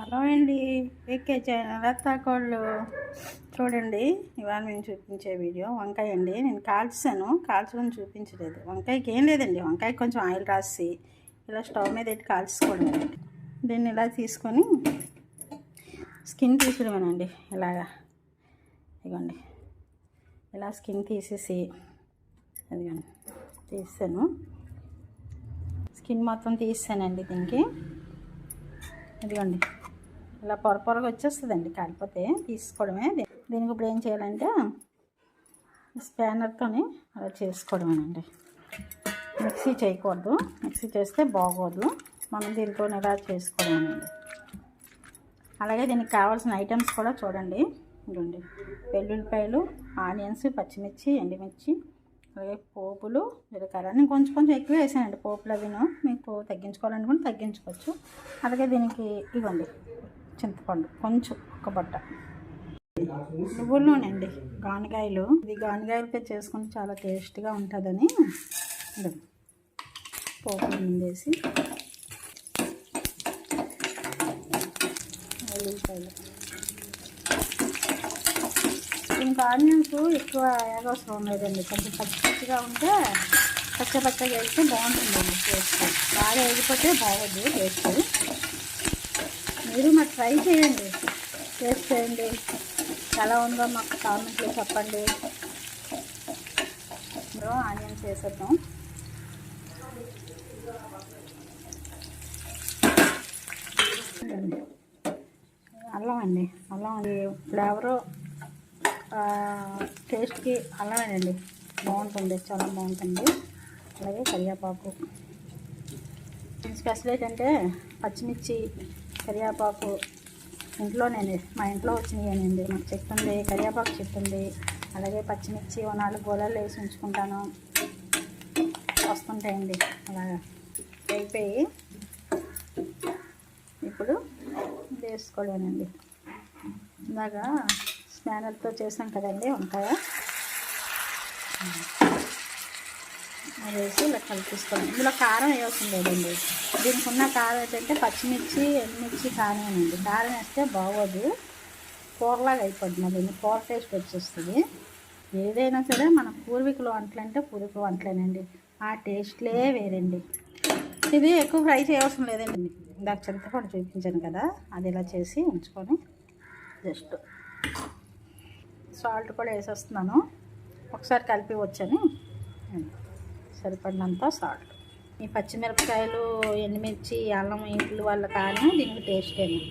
Hello అండి, AK channel అత్తాకోళ్ళు. చూడండి, ఇవాళ నేను చూపించే వీడియో వంకాయ అండి. నేను కాల్చడం చూపించలేదు. వంకాయకి ఏం లేదండి, వంకాయ కొంచెం ఆయిల్ రాసి ఇలా స్టవ్ మీద పెట్టి కాల్చుకోవడం. దీన్ని ఇలా తీసుకొని స్కిన్ తీసేయడమేనండి. ఇలాగా ఇదిగోండి, ఇలా స్కిన్ తీసేసి అదిగోండి తీసాను. స్కిన్ మొత్తం తీసానండి. దీనికి ఇదిగోండి ఇలా పొరపొరగా వచ్చేస్తుందండి. కాకపోతే తీసుకోవడమే. దీనికి ఇప్పుడు ఏం చేయాలంటే స్పానర్తోని అలా చేసుకోవడమేనండి. మిక్సీ చేయకూడదు. మిక్సీ చేస్తే బాగోదు. మనం దీంతో ఇలా చేసుకోవడమేనండి. అలాగే దీనికి కావాల్సిన ఐటమ్స్ కూడా చూడండి. ఇదిగోండి, వెల్లుల్లిపాయలు, ఆనియన్స్, పచ్చిమిర్చి, ఎండుమిర్చి, అలాగే పోపులు, జీలకర్ర. నేను కొంచెం ఎక్కువ వేసానండి పోపులు. అవిను మీకు తగ్గించుకోవాలనుకుంటే తగ్గించుకోవచ్చు. అలాగే దీనికి ఇవ్వండి చింతపండు కొంచెం, ఒక బట్ట నువ్వుల నూనె అండి, గానుగాయలు. ఇది గానుగాయలతో చేసుకుంటే చాలా టేస్ట్గా ఉంటుందని పోపులు ముందేసి ఉల్లిపాయలు. దీనికి ఆనియన్స్ ఎక్కువ ఏగవసరం లేదండి. కొంచెం పచ్చిగా ఉంటే పచ్చగా వేస్తే బాగుంటుందండి టేస్ట్. బాగా వేగిపోతే బాగోదు టేస్ట్. మీరు మాకు ట్రై చేయండి, టేస్ట్ చేయండి. ఎలా ఉందో మాకు కామెంట్లో చెప్పండి. ఇప్పుడు ఆనియన్స్ వేసేద్దాం. అల్లం అండి, అల్లం అది ఫ్లేవరు టేస్ట్కి అల్లమేనండి, బాగుంటుంది, చాలా బాగుంటుంది. అలాగే కరివేపాకు. స్పెషల్ ఏంటంటే పచ్చిమిర్చి, కరివేపాకు ఇంట్లోనే, మా ఇంట్లో వచ్చినాయేనండి. మాకు చెట్టు ఉంది, కరివేపాకు చెట్టు ఉంది. అలాగే పచ్చిమిర్చి 4 గోళాలు వేసి ఉంచుకుంటాను, వస్తుంటాయండి. అలాగా అయిపోయి ఇప్పుడు వేసుకోలేనండి. ఇలాగా స్పానర్తో చేసాం కదండి వంకాయ, అది వేసి ఇలా కలిపిస్తాం. ఇందులో కారం వేయాల్సిన లేదండి. దీనికి ఉన్న కారం ఏంటంటే పచ్చిమిర్చి, ఎండుమిర్చి, కారమేనండి. కారం వేస్తే బాగోదు, కూరలాగా అయిపోద్ది. మళ్ళీ కూర టేస్ట్ వచ్చేస్తుంది. ఏదైనా సరే మన పూర్వీకుల వంటలంటే పూర్వీకుల వంటలేనండి, ఆ టేస్ట్లే వేరండి. ఇది ఎక్కువ ఫ్రై చేయవలసిన లేదండి. ఇందాక చింతపండు చూపించాను కదా, అది ఇలా చేసి ఉంచుకొని జస్ట్ సాల్ట్ కూడా వేసేస్తున్నాను. ఒకసారి కలిపి వచ్చని సరిపడినంత సాల్ట్. ఈ పచ్చిమిరపకాయలు, ఎండుమిర్చి, అల్లం వీటి వల్ల కారణం దీనికి టేస్ట్ అండి.